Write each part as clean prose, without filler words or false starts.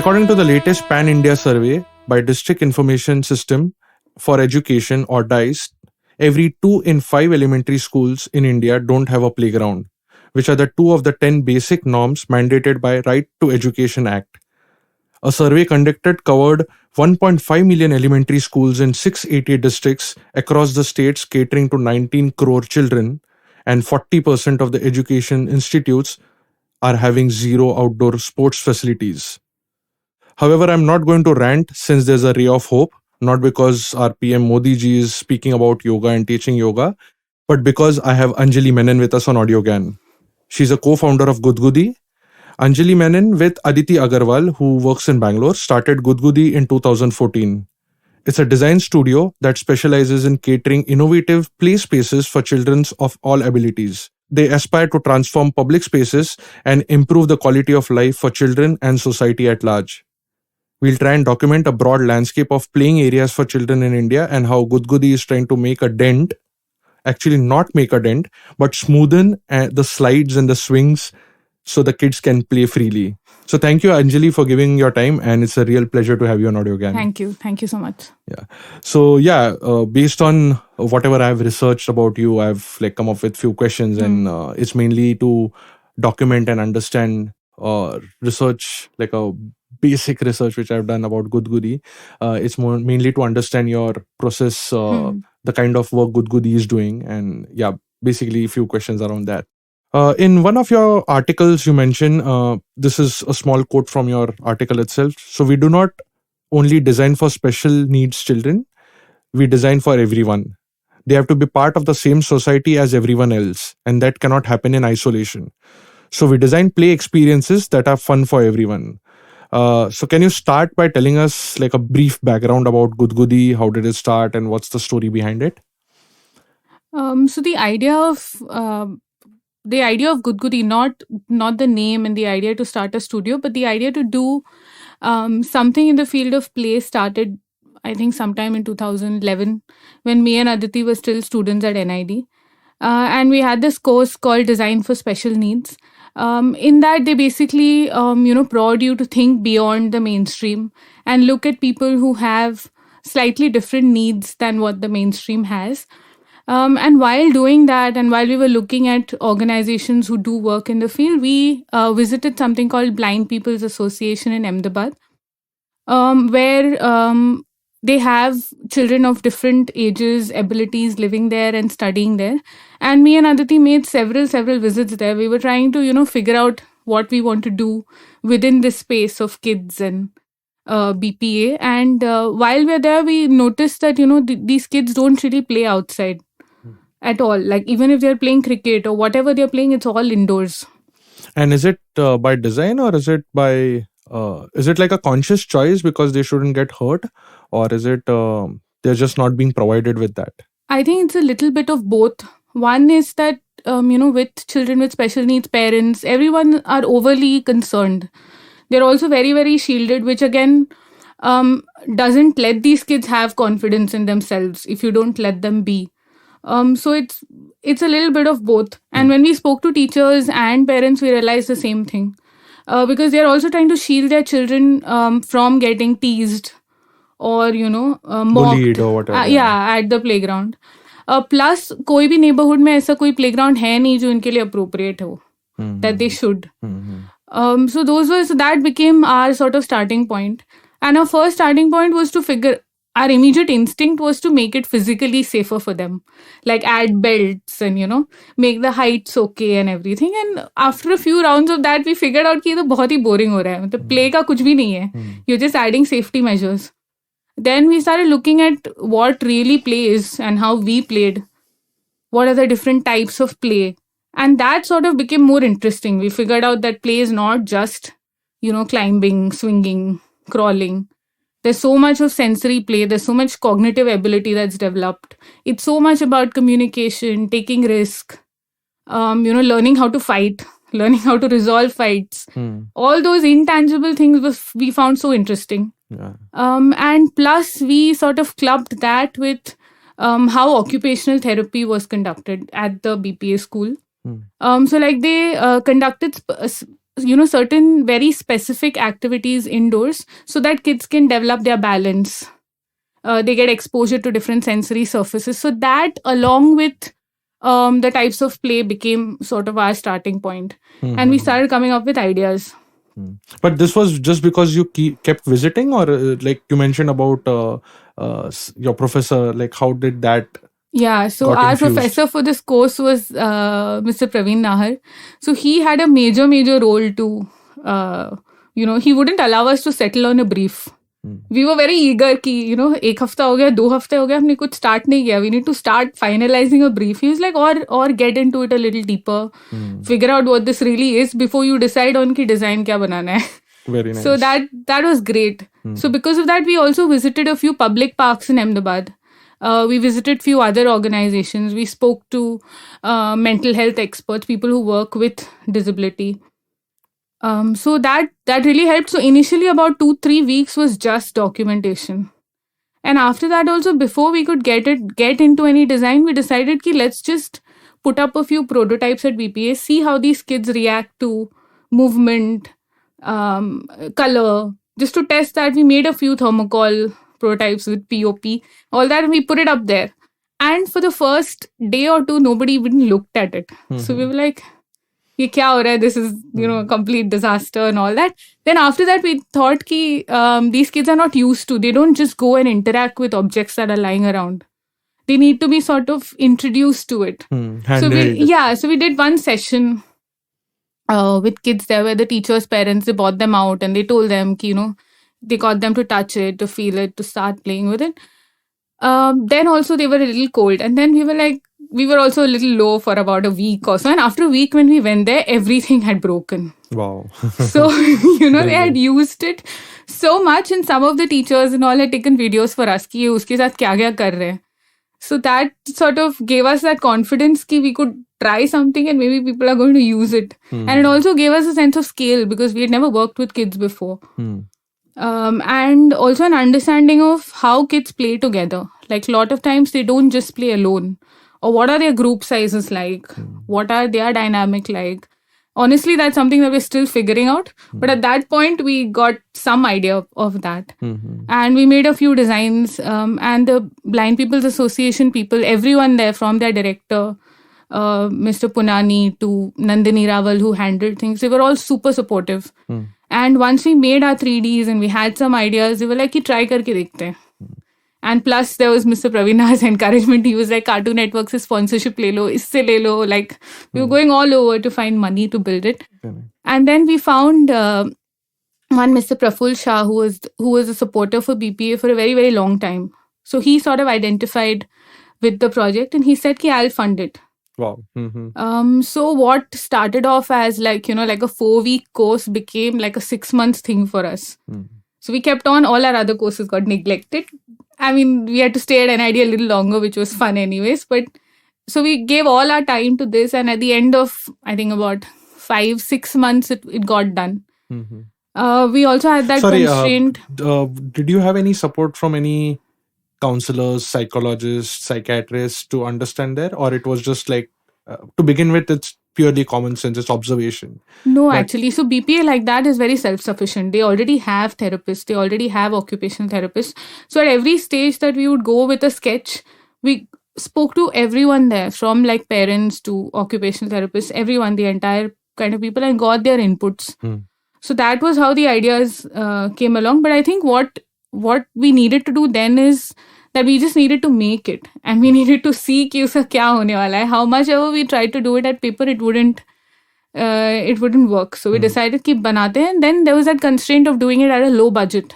According to the latest Pan India survey by District Information System for Education or DICE, every 2 in 5 elementary schools in India don't have a playground, which are the 2 of the 10 basic norms mandated by Right to Education Act. A survey conducted covered 1.5 million elementary schools in 680 districts across the states, catering to 19 crore children, and 40% of the education institutes are having zero outdoor sports facilities. However, I'm not going to rant since there's a ray of hope, not because our PM Modi ji is speaking about yoga and teaching yoga, but because I have Anjali Menon with us on AudioGan. She's a co-founder of Gudgudi. Anjali Menon with Aditi Agarwal, who works in Bangalore, started Gudgudi in 2014. It's a design studio that specializes in catering innovative play spaces for children of all abilities. They aspire to transform public spaces and improve the quality of life for children and society at large. We'll try and document a broad landscape of playing areas for children in India and how Gudgudi is trying to make a dent, actually not make a dent, but smoothen the slides and the swings so the kids can play freely. So thank you, Anjali, for giving your time, and it's a real pleasure to have you on AudioGan. Thank you. Thank you so much. Yeah. So based on whatever I've researched about you, I've come up with few questions, and it's mainly to document and understand research, like a basic research which I've done about Gudgudi. It's mainly to understand your process, the kind of work Gudgudi is doing, and basically a few questions around that. In one of your articles, you mentioned, this is a small quote from your article itself. So we do not only design for special needs children, we design for everyone. They have to be part of the same society as everyone else, and that cannot happen in isolation. So we design play experiences that are fun for everyone. So can you start by telling us like a brief background about Gudgudi? How did it start and what's the story behind it? So the idea of Gudgudi, not the name and the idea to start a studio, but the idea to do something in the field of play started, I think, sometime in 2011 when me and Aditi were still students at NID. And we had this course called Design for Special Needs. In that, they basically, prod you to think beyond the mainstream and look at people who have slightly different needs than what the mainstream has. And while doing that, and while we were looking at organizations who do work in the field, we visited something called Blind People's Association in Ahmedabad, where they have children of different ages, abilities living there and studying there. And me and Aditi made several visits there. We were trying to, figure out what we want to do within this space of kids and BPA. And while we're there, we noticed that, these kids don't really play outside at all. Like, even if they're playing cricket or whatever they're playing, it's all indoors. And is it by design, or is it by... is it like a conscious choice because they shouldn't get hurt, or is it they're just not being provided with that? I think it's a little bit of both. One is that, with children with special needs, parents, everyone are overly concerned. They're also very, very shielded, which again doesn't let these kids have confidence in themselves if you don't let them be. So it's a little bit of both. And when we spoke to teachers and parents, we realized the same thing. Because they're also trying to shield their children from getting teased or, mocked. Bullied or whatever. At the playground. Plus, कोई भी neighborhood में ऐसा कोई playground है नहीं जो इनके लिए appropriate हो. That they should. So that became our sort of starting point. And our first starting point was our immediate instinct was to make it physically safer for them. Like add belts and, make the heights okay and everything. And after a few rounds of that, we figured out कि ये तो बहुत ही boring हो रहा है. मतलब play का कुछ भी नहीं है. You're just adding safety measures. Then we started looking at what really plays and how we played. What are the different types of play? And that sort of became more interesting. We figured out that play is not just, climbing, swinging, crawling. There's so much of sensory play. There's so much cognitive ability that's developed. It's so much about communication, taking risk, learning how to fight, learning how to resolve fights. All those intangible things we found so interesting. Yeah. And plus, we sort of clubbed that with how occupational therapy was conducted at the BPA school. So they conducted certain very specific activities indoors so that kids can develop their balance. They get exposure to different sensory surfaces. So that, along with the types of play, became sort of our starting point. And we started coming up with ideas. But this was just because you kept visiting, or like you mentioned about your professor, like how did that? Yeah, so our professor for this course was Mr. Praveen Nahar. So he had a major role to, he wouldn't allow us to settle on a brief. We were very eager कि, एक हफ्ता हो गया, 2 हफ्ते हो गए, हमने कुछ start नहीं किया. We need to start finalizing a brief. He was like, or get into it a little deeper. Figure out what this really is before you decide on कि design क्या बनाना है. Very nice. So that was great. So because of that, we also visited a few public parks in Ahmedabad. We visited few other organizations. We spoke to mental health experts, people who work with disability. So that really helped. So initially about 2-3 weeks was just documentation. And after that also, before we could get into any design, we decided ki let's just put up a few prototypes at BPA, see how these kids react to movement, color, just to test that. We made a few thermocol prototypes with POP, all that, and we put it up there. And for the first day or two, nobody even looked at it. So we were like, ये क्या हो रहा है? This is, a complete disaster and all that. Then after that, we thought कि these kids are not used to, they don't just go and interact with objects that are lying around. They need to be sort of introduced to it. So we did one session with kids there where the teachers' parents, they brought them out and they told them कि, they got them to touch it, to feel it, to start playing with it. Then also they were a little cold, and then we were also a little low for about a week or so. And after a week, when we went there, everything had broken. Wow. So, they had used it so much, and some of the teachers and all had taken videos for us कि उसके साथ क्या कर रहे हैं. So that sort of gave us that confidence कि we could try something and maybe people are going to use it. And it also gave us a sense of scale because we had never worked with kids before. And also an understanding of how kids play together. Like a lot of times they don't just play alone. Or what are their group sizes like? What are their dynamic like? Honestly, that's something that we're still figuring out. But at that point, we got some idea of that. And we made a few designs. And the Blind People's Association people, everyone there, from their director, Mr. Punani to Nandini Rawal, who handled things, they were all super supportive. And once we made our 3Ds and we had some ideas, they were like, try karke dekhte hain. And plus, there was Mr. Praveen's encouragement. He was like, Cartoon Network's sponsorship le lo, isse le lo. Like, we were going all over to find money to build it. And then we found one Mr. Praful Shah, who was a supporter for BPA for a very, very long time. So he sort of identified with the project and he said, I'll fund it. Wow. So what started off as like a 4-week course became like a 6-month thing for us. So we kept on, all our other courses got neglected. I mean, we had to stay at NID a little longer, which was fun anyways. But so we gave all our time to this. And at the end of, I think about 5-6 months, it got done. We also had that constraint. Did you have any support from any counselors, psychologists, psychiatrists to understand there? Or it was just like, to begin with, it's purely common sense, it's observation? No, actually. So BPA like that is very self-sufficient. They already have therapists. They already have occupational therapists. So at every stage that we would go with a sketch, we spoke to everyone there, from like parents to occupational therapists, everyone, the entire kind of people, and got their inputs. So that was how the ideas came along. But I think what we needed to do then is that we just needed to make it, and we needed to see कि उसका क्या होने वाला है. How much ever we tried to do it at paper, it wouldn't work. So we decided कि बनाते हैं. And then there was that constraint of doing it at a low budget.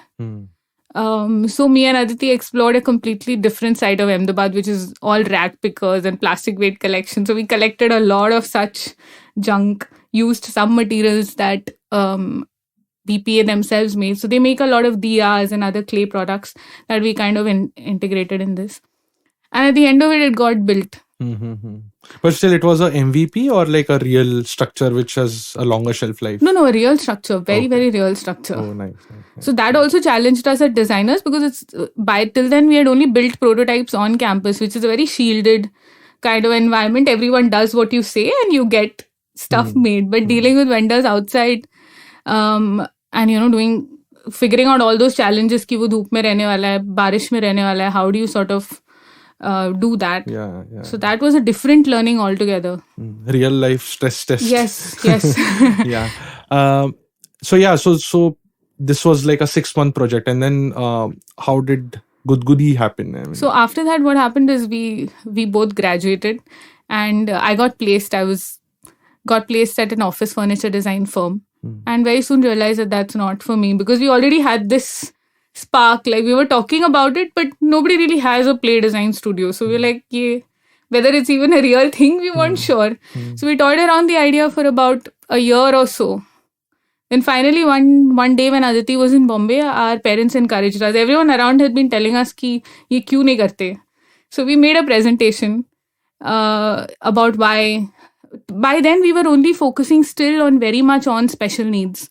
So me and Aditi explored a completely different side of Ahmedabad, which is all rag pickers and plastic waste collection. So we collected a lot of such junk, used some materials that BPA themselves made. So they make a lot of diyas and other clay products that we kind of integrated in this. And at the end of it, it got built. But still, it was a MVP or like a real structure which has a longer shelf life? No, a real structure. Very real structure. Oh, nice. So that also challenged us as designers, because till then we had only built prototypes on campus, which is a very shielded kind of environment. Everyone does what you say and you get stuff made. But dealing with vendors outside And figuring out all those challenges कि वो धूप में रहने वाला है, बारिश में रहने वाला है, how do you sort of do that? Yeah. So that was a different learning altogether. Real life stress test. Yes. Yeah. So this was like a 6-month project, and then how did Gudgudi happen? I mean, so after that, what happened is we both graduated, and I got placed. I got placed at an office furniture design firm, and very soon realized that that's not for me, because we already had this spark. Like, we were talking about it, but nobody really has a play design studio. So we were like, yeah, whether it's even a real thing, we weren't sure. So we toyed around the idea for about a year or so. Then finally, one day when Aditi was in Bombay, our parents encouraged us. Everyone around had been telling us कि ये क्यों नहीं करते. So we made a presentation about why. By then, we were only focusing still on very much on special needs,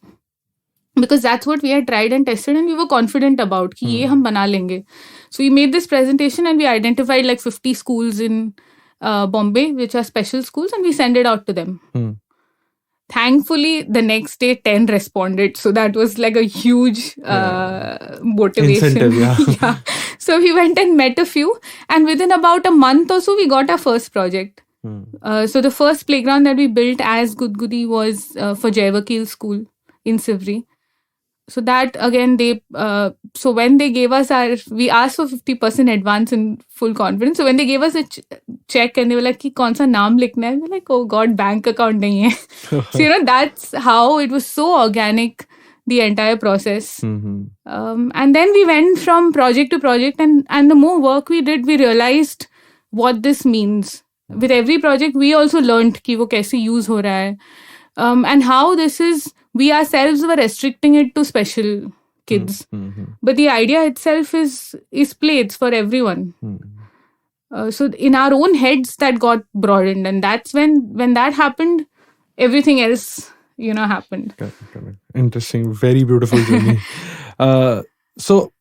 because that's what we had tried and tested, and we were confident about कि ये हम बना लेंगे. So we made this presentation, and we identified like 50 schools in Bombay, which are special schools, and we sent it out to them. Thankfully, the next day, 10 responded. So that was like a huge motivation. Incentive, yeah. So we went and met a few, and within about a month or so, we got our first project. So the first playground that we built as Gudgudi was for Jai Vakil School in Sivri. So that again, so when they gave us we asked for 50% advance in full confidence. So when they gave us a check and they were like, कि कौन सा नाम लिखना है? We're like, oh God, bank account नहीं है. So that's how it was so organic, the entire process. And then we went from project to project, and the more work we did, we realized what this means. With every project, we also learned कि वो कैसे use हो रहा है, and how this is. We ourselves were restricting it to special kids, but the idea itself is play. It's for everyone. So in our own heads, that got broadened, and that's when that happened, everything else happened. Correct. Interesting, very beautiful journey. So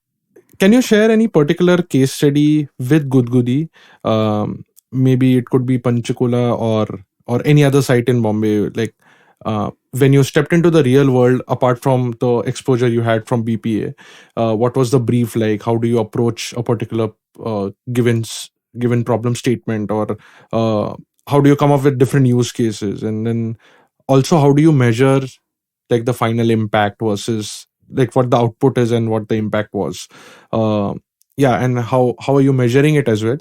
can you share any particular case study with Gudgudi? Maybe it could be Panchkula or any other site in Bombay, like when you stepped into the real world, apart from the exposure you had from BPA, what was the brief like? How do you approach a particular given problem statement, or how do you come up with different use cases? And then also, how do you measure like the final impact versus like what the output is and what the impact was? And how are you measuring it as well?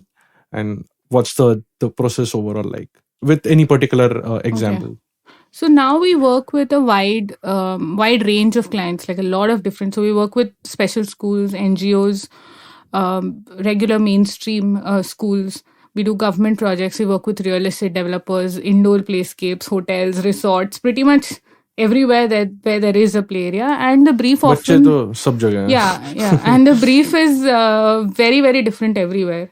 And what's the process overall like with any particular example? Okay. So now we work with a wide range of clients, like a lot of different. So we work with special schools, NGOs, regular mainstream schools. We do government projects. We work with real estate developers, indoor playscapes, hotels, resorts, pretty much everywhere where there is a play area. And the brief often... sab jagah hai. Yeah. And the brief is very, very different everywhere.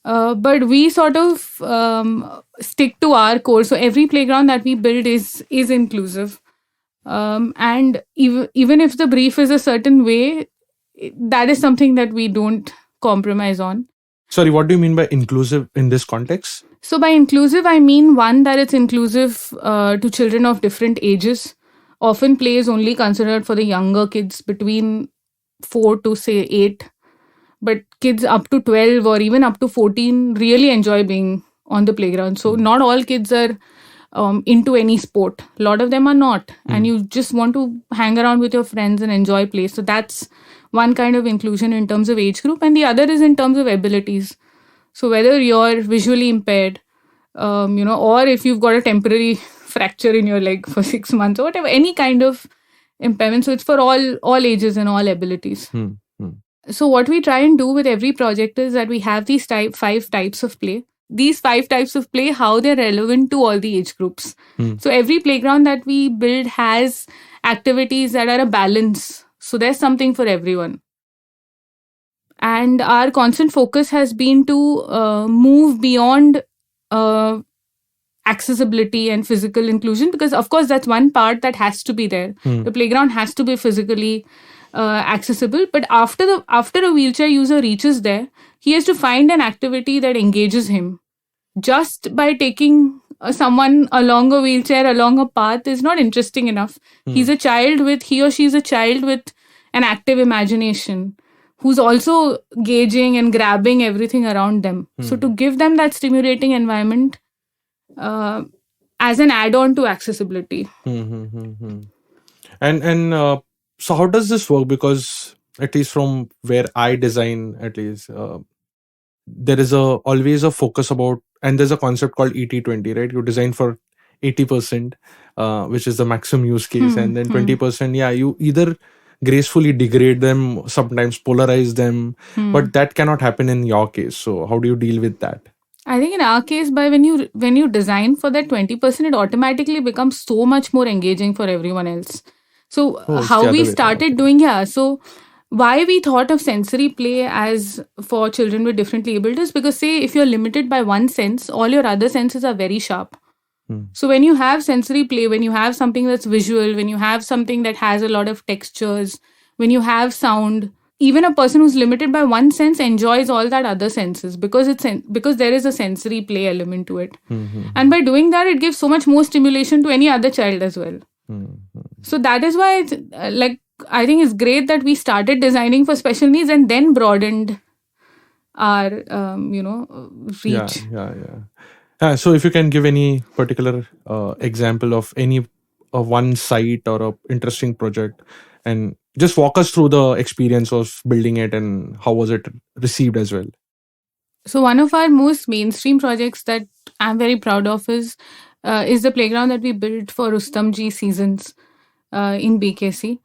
But we sort of stick to our core. So every playground that we build is inclusive. And even if the brief is a certain way, that is something that we don't compromise on. Sorry, what do you mean by inclusive in this context? So by inclusive, I mean, one, that it's inclusive to children of different ages. Often play is only considered for the younger kids between 4 to say 8. But kids up to 12 or even up to 14 really enjoy being on the playground. So not all kids are into any sport. A lot of them are not. And you just want to hang around with your friends and enjoy play. So that's one kind of inclusion in terms of age group. And the other is in terms of abilities. So whether you're visually impaired, or if you've got a temporary fracture in your leg for 6 months or whatever, any kind of impairment. So it's for all ages and all abilities. So what we try and do with every project is that we have these 5 types of play. These 5 types of play, how they're relevant to all the age groups. So every playground that we build has activities that are a balance. So there's something for everyone. And our constant focus has been to move beyond accessibility and physical inclusion, because of course that's one part that has to be there. The playground has to be physically accessible, but after a wheelchair user reaches there, he has to find an activity that engages him. Just by taking someone along a wheelchair, along a path is not interesting enough. He or she is a child with an active imagination who's also gauging and grabbing everything around them. So to give them that stimulating environment as an add-on to accessibility. And so how does this work? Because at least from where I design, at least there is always a focus about, and there's a concept called 80-20, right? You design for 80%, which is the maximum use case, and then 20%, you either gracefully degrade them, sometimes polarize them, but that cannot happen in your case. So how do you deal with that? I think in our case, when you design for that 20%, it automatically becomes so much more engaging for everyone else. So how we started doing, so why we thought of sensory play as for children with differently abled is because, say, if you're limited by one sense, all your other senses are very sharp. So when you have sensory play, when you have something that's visual, when you have something that has a lot of textures, when you have sound, even a person who's limited by one sense enjoys all that other senses because there is a sensory play element to it. And by doing that, it gives so much more stimulation to any other child as well. So that is why it's I think it's great that we started designing for special needs and then broadened our reach. So if you can give any particular example of any one site or a interesting project, and just walk us through the experience of building it and how was it received as well. So one of our most mainstream projects that I'm very proud of is the playground that we built for Rustomjee Seasons in BKC.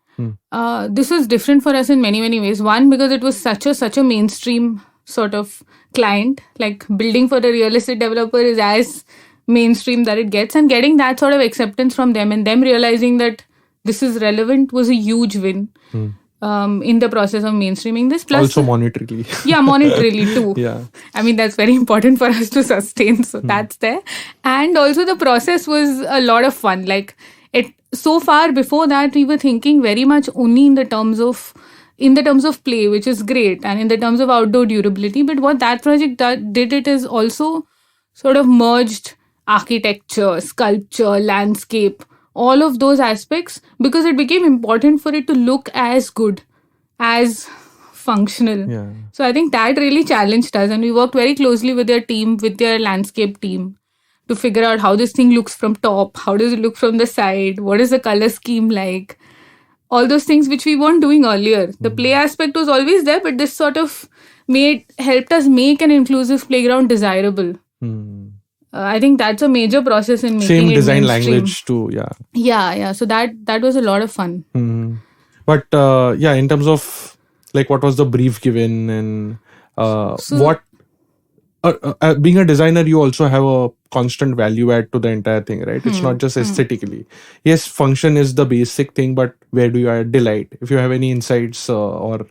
This was different for us in many, many ways. One, because it was such a mainstream sort of client. Like building for a real estate developer is as mainstream that it gets, and getting that sort of acceptance from them and them realizing that this is relevant was a huge win in the process of mainstreaming this. Plus, also monetarily. Monetarily too. I mean, that's very important for us to sustain. So that's there. And also the process was a lot of fun. Like so far before that, we were thinking very much only in the terms of play, which is great, and in the terms of outdoor durability. But what that project did it is also sort of merged architecture, sculpture, landscape, all of those aspects, because it became important for it to look as good, as functional. So I think that really challenged us, and we worked very closely with their team, with their landscape team, to figure out how this thing looks from top, how does it look from the side, what is the color scheme like, all those things which we weren't doing earlier. The play aspect was always there, but this sort of helped us make an inclusive playground desirable. I think that's a major process in making same it design mainstream. Language too. So that was a lot of fun. But in terms of like what was the brief given, and what being a designer, you also have a constant value add to the entire thing, right? It's not just aesthetically. Yes, function is the basic thing, but where do you add delight? If you have any insights or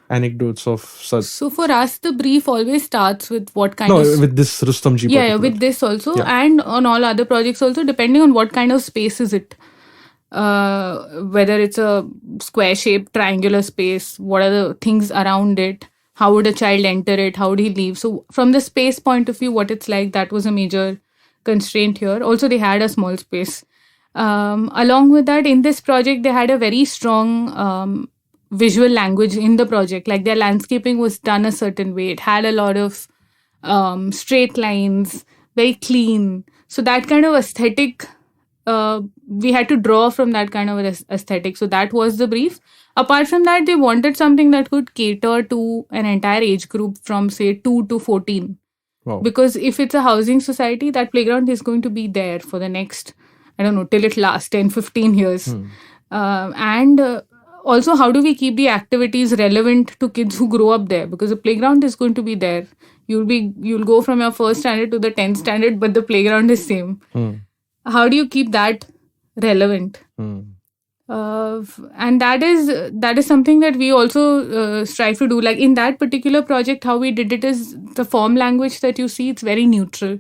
anecdotes of such. So for us, the brief always starts with what kind of... with this Rustomjee particular. With this also, and on all other projects also, depending on what kind of space is it. Whether it's a square-shaped triangular space, what are the things around it, how would a child enter it, how would he leave. So from the space point of view, what it's like, that was a major constraint here. Also, they had a small space. Along with that, in this project, they had a very strong visual language in the project. Like their landscaping was done a certain way. It had a lot of straight lines, very clean. So that kind of aesthetic, we had to draw from that kind of aesthetic. So that was the brief. Apart from that, they wanted something that could cater to an entire age group from, say, 2 to 14. Wow. Because if it's a housing society, that playground is going to be there for the next, I don't know, till it lasts 10, 15 years. Also, how do we keep the activities relevant to kids who grow up there? Because the playground is going to be there. You'll go from your first standard to the 10th standard, but the playground is same. How do you keep that relevant? And that is something that we also strive to do. Like in that particular project, how we did it is the form language that you see, it's very neutral.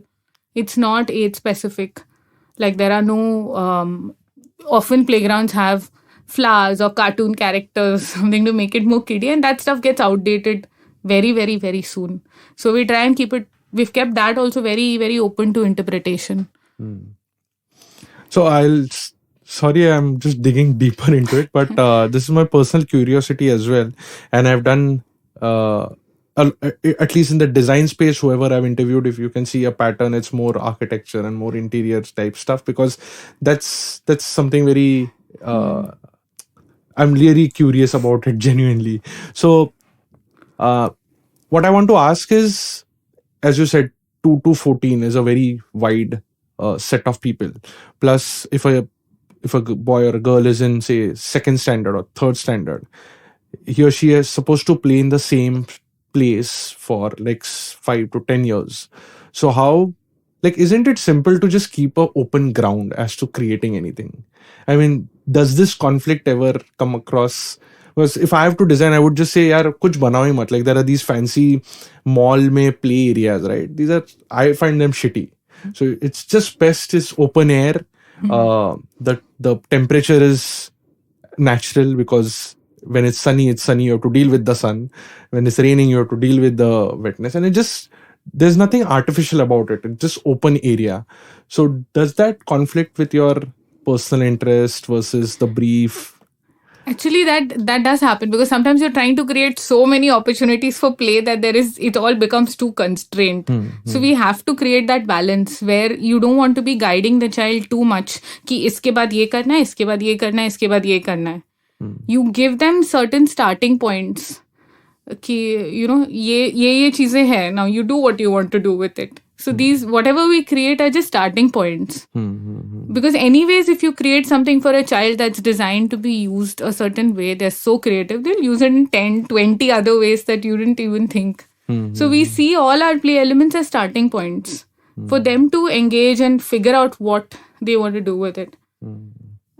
It's not age specific. Like there are no, often playgrounds have flowers or cartoon characters, something to make it more kiddie, and that stuff gets outdated very, very, very soon. So we try and we've kept that also very, very open to interpretation. So sorry, I'm just digging deeper into it, but this is my personal curiosity as well. And I've done, at least in the design space, whoever I've interviewed, if you can see a pattern, it's more architecture and more interior type stuff, because that's something very, I'm really curious about it genuinely. So, what I want to ask is, as you said, 2 to 14 is a very wide set of people. Plus, if a boy or a girl is in, say, second standard or third standard, he or she is supposed to play in the same place for like 5 to 10 years. So how, like, isn't it simple to just keep a open ground as to creating anything? I mean, does this conflict ever come across? Because if I have to design, I would just say, yaar, kuch banao hi mat. Like, there are these fancy mall mein play areas, right? These are, I find them shitty. So it's just best is open air. The temperature is natural, because when it's sunny, you have to deal with the sun. When it's raining, you have to deal with the wetness. And there's nothing artificial about it. It's just open area. So does that conflict with your personal interest versus the brief? Actually, that does happen, because sometimes you're trying to create so many opportunities for play that it all becomes too constrained. So we have to create that balance where you don't want to be guiding the child too much. कि इसके बाद ये करना है, इसके बाद ये करना है, इसके बाद ये करना है. You give them certain starting points. कि ये चीजें हैं. Now you do what you want to do with it. So these, whatever we create, are just starting points. Because anyways, if you create something for a child that's designed to be used a certain way, they're so creative, they'll use it in 10, 20 other ways that you didn't even think. So we see all our play elements as starting points for them to engage and figure out what they want to do with it.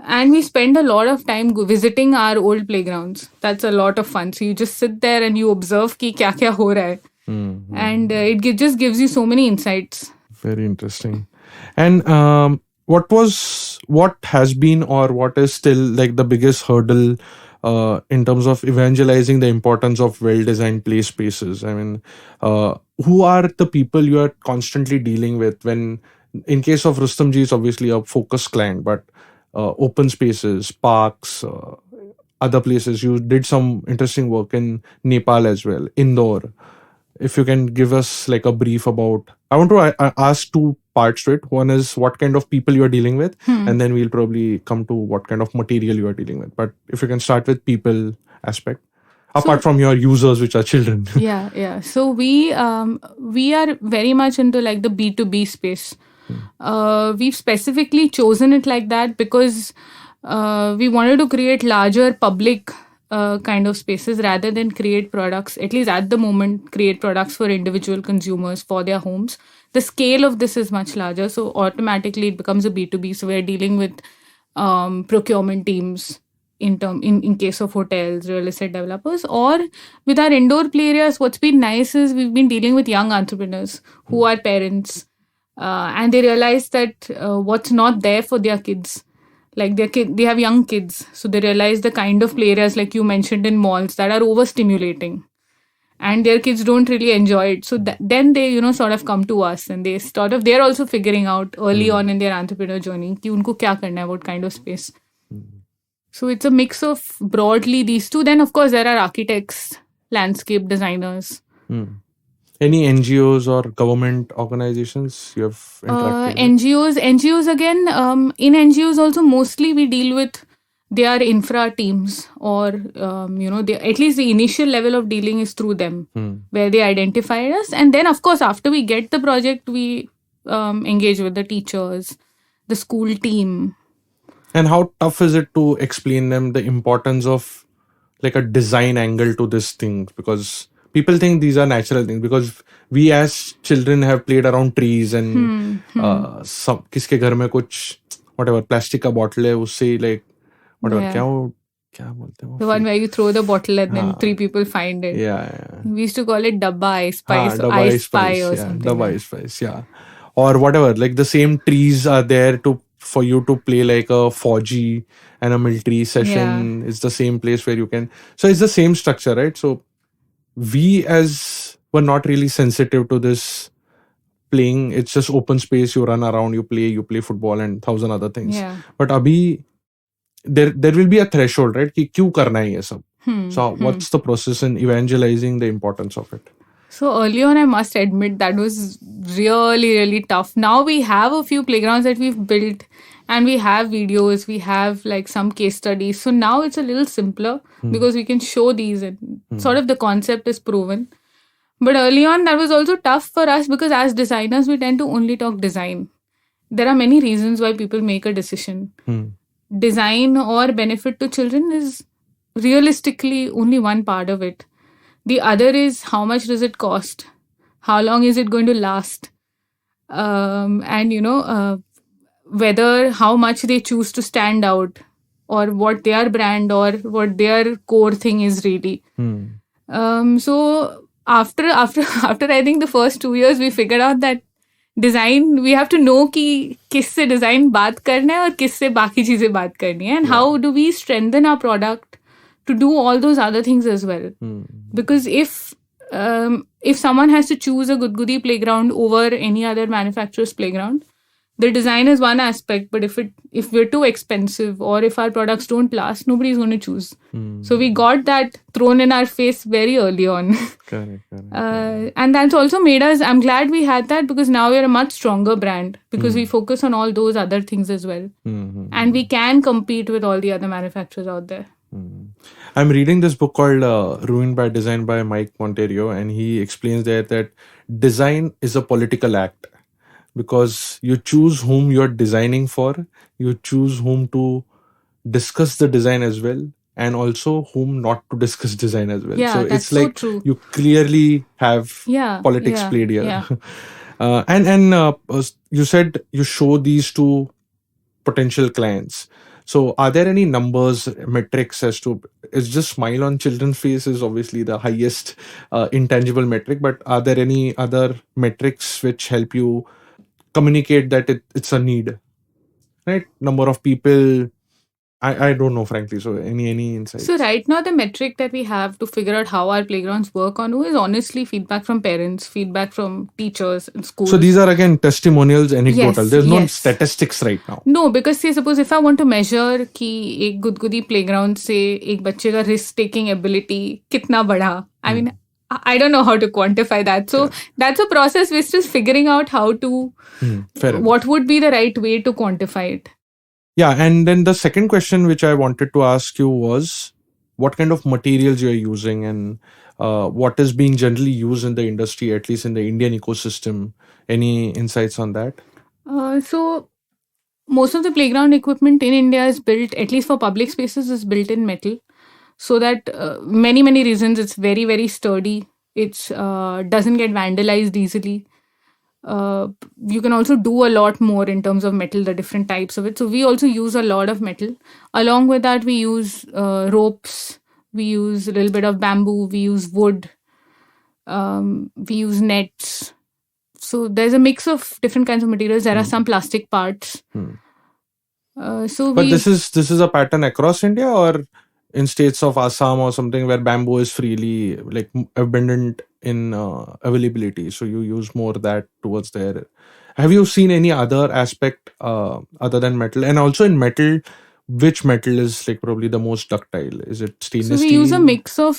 And we spend a lot of time visiting our old playgrounds. That's a lot of fun. So you just sit there and you observe ki kya kya ho raha hai. And it just gives you so many insights. Very interesting. And what has been or what is still like the biggest hurdle in terms of evangelizing the importance of well-designed play spaces? I mean, who are the people you are constantly dealing with? When, in case of Rustomjee, it's obviously a focus client, but open spaces, parks, other places. You did some interesting work in Nepal as well, Indore. If you can give us like a brief about, I want to ask two parts to it. One is what kind of people you are dealing with, and then we'll probably come to what kind of material you are dealing with. But if you can start with people aspect, apart from your users, which are children. Yeah. So we are very much into like the B2B space. We've specifically chosen it like that because we wanted to create larger public kind of spaces rather than create products, at least at the moment, create products for individual consumers for their homes. The scale of this is much larger, so automatically it becomes a B2B. So we're dealing with procurement teams in case of hotels, real estate developers, or with our indoor play areas. What's been nice is we've been dealing with young entrepreneurs who are parents, and they realize that what's not there for their kids. Like they have young kids, so they realize the kind of play areas like you mentioned in malls that are overstimulating, and their kids don't really enjoy it. So then they sort of come to us, and they're also figuring out early on in their entrepreneur journey कि उनको क्या करना है, what kind of space. So it's a mix of broadly these two. Then of course there are architects, landscape designers. Any NGOs or government organizations you have interacted with? NGOs again, in NGOs also mostly we deal with their infra teams, or at least the initial level of dealing is through them, where they identified us. And then of course after we get the project, we engage with the teachers, the school team. And how tough is it to explain them the importance of like a design angle to this thing? Because people think these are natural things, because we as children have played around trees and some किसके घर में कुछ whatever plastic का bottle है उससे like whatever क्या बोलते हैं the one where you throw the bottle and then three people find it. Yeah. We used to call it Dabba Ice Spice, or Ice Pie or something. Dabba Ice Spice, yeah. Or whatever, like the same trees are there for you to play like a 4G and a military session. It's the same place where you can. So it's the same structure, right? So we as were not really sensitive to this playing, it's just open space, you run around, you play football and 1,000 other things. Yeah. But abhi there will be a threshold, right? Ki kyun karna hai ye sab? So what's the process in evangelizing the importance of it? So early on, I must admit that was really, really tough. Now we have a few playgrounds that we've built and we have videos, we have like some case studies. So now it's a little simpler because we can show these and sort of the concept is proven. But early on, that was also tough for us because as designers, we tend to only talk design. There are many reasons why people make a decision. Design or benefit to children is realistically only one part of it. The other is how much does it cost? How long is it going to last? And whether how much they choose to stand out or what their brand or what their core thing is really. So after I think the first 2 years, we figured out that design, we have to know कि किससे design बात करना है और किससे बाकी चीजें बात करनी है, and how do we strengthen our product to do all those other things as well. Because if someone has to choose a Gudgudi playground over any other manufacturer's playground, the design is one aspect, but if we're too expensive or if our products don't last, nobody's going to choose. So we got that thrown in our face very early on. Correct. And that's also made us, I'm glad we had that because now we're a much stronger brand because we focus on all those other things as well. And we can compete with all the other manufacturers out there. I'm reading this book called Ruined by Design by Mike Monterio, and he explains there that design is a political act because you choose whom you're designing for, you choose whom to discuss the design as well, and also whom not to discuss design as well. Yeah, so that's it's so like true. you clearly have politics played here. Yeah. And you said you show these to potential clients. So are there any numbers, metrics as to, it's just smile on children's face is obviously the highest intangible metric, but are there any other metrics which help you communicate that it's a need, right? Number of people, I don't know, frankly. So any insights? So right now, the metric that we have to figure out how our playgrounds work on is honestly feedback from parents, feedback from teachers and schools. So these are again testimonials, anecdotal. Yes, There's no yes. statistics right now. No, because say suppose if I want to measure कि एक गुदगुदी playground से एक बच्चे का risk taking ability कितना बढ़ा, I mean, I don't know how to quantify that. So that's a process. We're still figuring out how to, what would be the right way to quantify it. Yeah, and then the second question which I wanted to ask you was what kind of materials you're using and what is being generally used in the industry, at least in the Indian ecosystem. Any insights on that? So most of the playground equipment in India is built, at least for public spaces, is built in metal. So that many reasons, it's very, very sturdy. It's doesn't get vandalized easily. You can also do a lot more in terms of metal, the different types of it. So we also use a lot of metal. Along with that, we use ropes. We use a little bit of bamboo. We use wood. We use nets. So there's a mix of different kinds of materials. There are some plastic parts. But this is a pattern across India, or in states of Assam or something where bamboo is freely like abundant in availability, so you use more that towards there. Have you seen any other aspect other than metal? And also in metal, which metal is like probably the most ductile? Is it stainless steel? So we steel? use a mix of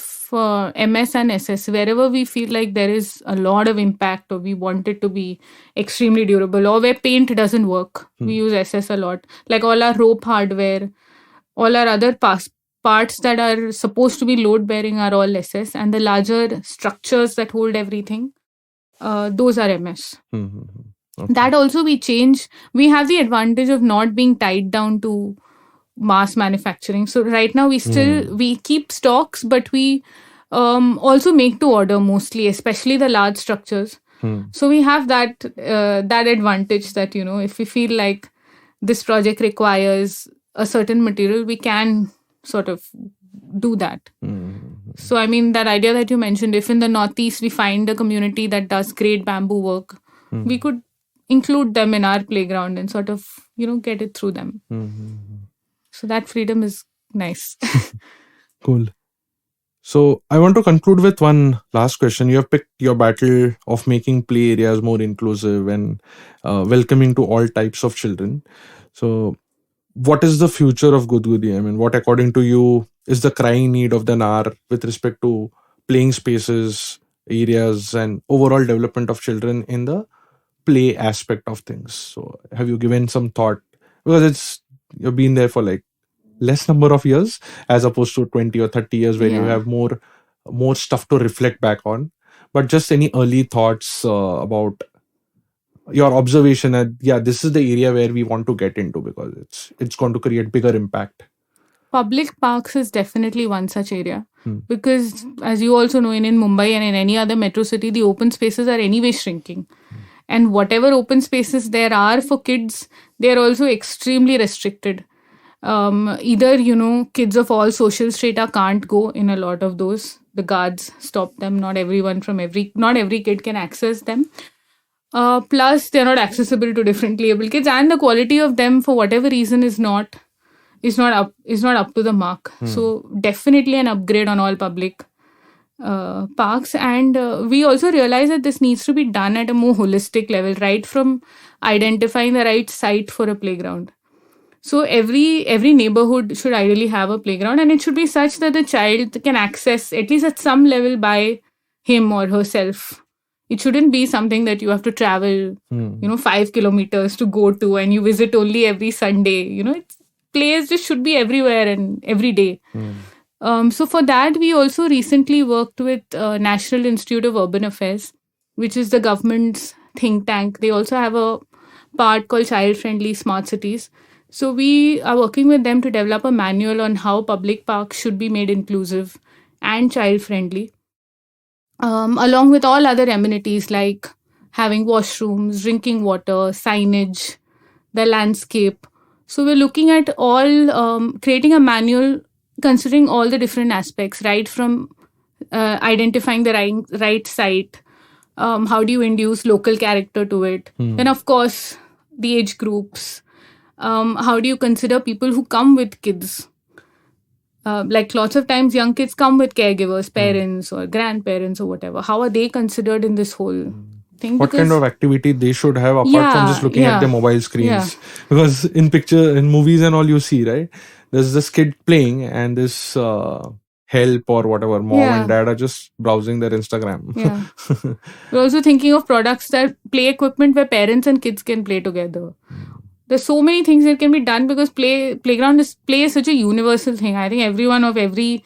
MS and SS. Wherever we feel like there is a lot of impact or we want it to be extremely durable, or where paint doesn't work, we use SS a lot. Like all our rope hardware, all our other parts that are supposed to be load bearing are all SS, and the larger structures that hold everything, those are MS. Okay. That also we change. We have the advantage of not being tied down to mass manufacturing. So right now we keep stocks, but we also make to order mostly, especially the large structures. So we have that advantage that, you know, if we feel like this project requires a certain material, we can sort of do that. So I mean, that idea that you mentioned, if in the Northeast we find a community that does great bamboo work, we could include them in our playground and sort of, you know, get it through them. So that freedom is nice. Cool. So I want to conclude with one last question. You have picked your battle of making play areas more inclusive and welcoming to all types of children. So what is the future of Gudgudi? I mean, what according to you is the crying need of the NAR with respect to playing spaces, areas, and overall development of children in the play aspect of things? So have you given some thought? Because you've been there for like less number of years as opposed to 20 or 30 years where you Yeah. have more stuff to reflect back on. But just any early thoughts about your observation that this is the area where we want to get into because it's going to create bigger impact. Public parks is definitely one such area. Hmm. Because as you also know, in Mumbai and in any other metro city, the open spaces are anyway shrinking. And whatever open spaces there are for kids, they are also extremely restricted. Either, kids of all social strata can't go in a lot of those. The guards stop them. Not every kid can access them. Plus, they're not accessible to differently able kids, and the quality of them, for whatever reason, is not up to the mark. So definitely an upgrade on all public parks. And we also realize that this needs to be done at a more holistic level, right from identifying the right site for a playground. So every neighborhood should ideally have a playground, and it should be such that the child can access at least at some level by him or herself. It shouldn't be something that you have to travel 5 kilometers to go to, and you visit only every Sunday. Plays just should be everywhere and every day. So for that, we also recently worked with National Institute of Urban Affairs, which is the government's think tank. They also have a part called Child Friendly Smart Cities. So we are working with them to develop a manual on how public parks should be made inclusive and child friendly, along with all other amenities like having washrooms, drinking water, signage, the landscape. So we're looking at all creating a manual considering all the different aspects, right from identifying the right site, how do you induce local character to it, then of course the age groups, how do you consider people who come with kids, like lots of times young kids come with caregivers, parents or grandparents or whatever. How are they considered in this whole thing? What kind of activity they should have apart from just looking at their mobile screens? Because in movies and all you see, right, there's this kid playing and this help or whatever, mom and dad are just browsing their Instagram. We're also thinking of products that play equipment where parents and kids can play together. There's so many things that can be done because play is such a universal thing. I think everyone of every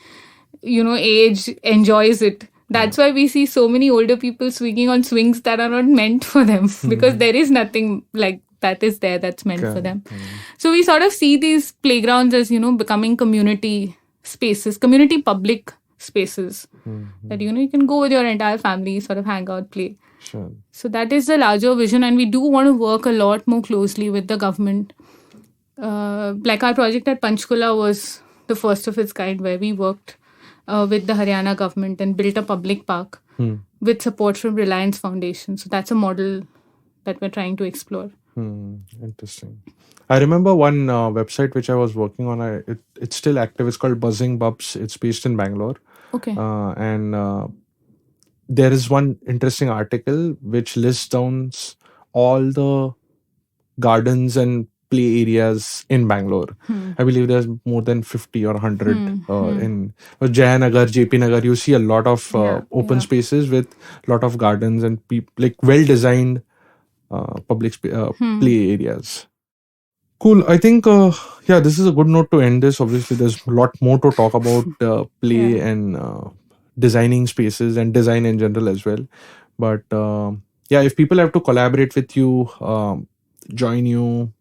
age enjoys it. That's why we see so many older people swinging on swings that are not meant for them because there is nothing like that is there that's meant for them. So we sort of see these playgrounds as becoming community spaces, community public spaces that you can go with your entire family, sort of hang out, play. Sure. So that is the larger vision, and we do want to work a lot more closely with the government. Like our project at Panchkula was the first of its kind, where we worked with the Haryana government and built a public park with support from Reliance Foundation. So that's a model that we're trying to explore. Interesting. I remember one website which I was working on. It's still active. It's called Buzzing Bubs. It's based in Bangalore. Okay. And there is one interesting article which lists down all the gardens and play areas in Bangalore. I believe there's more than 50 or 100 in Jayanagar, JP Nagar. You see a lot of open spaces with a lot of gardens and like well-designed public play areas. Cool. I think, this is a good note to end this. Obviously, there's a lot more to talk about play and designing spaces and design in general as well. But if people have to collaborate with you, join you,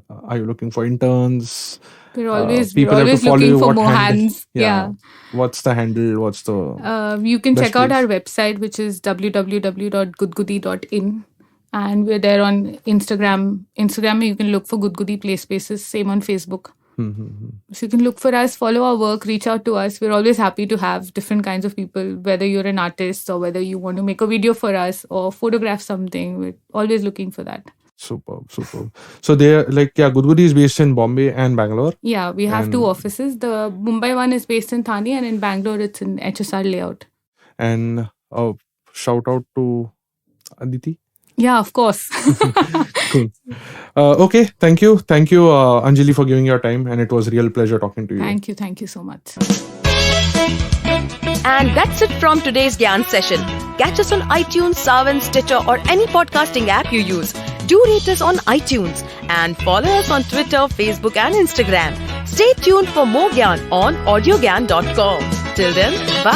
are you looking for interns? We're always looking for more hands. Yeah. What's the handle? What's the you can check out our website, which is www.gudgudi.in. And we're there on Instagram. Instagram, you can look for Gudgudi Play Spaces. Same on Facebook. So you can look for us, follow our work, reach out to us. We're always happy to have different kinds of people, whether you're an artist or whether you want to make a video for us or photograph something. We're always looking for that. Superb. So they're like, yeah, Gudgudi is based in Bombay and Bangalore. Yeah, we have And- 2 offices. The Mumbai one is based in Thane, and in Bangalore it's in HSR layout. And shout out to Aditi. Yeah, of course. Cool. Okay, thank you, Anjali, for giving your time, and it was a real pleasure talking to you. Thank you so much. And that's it from today's Gyan session. Catch us on iTunes, Saavn, Stitcher, or any podcasting app you use. Do rate us on iTunes and follow us on Twitter, Facebook, and Instagram. Stay tuned for more Gyan on audiogyan.com. Till then, bye.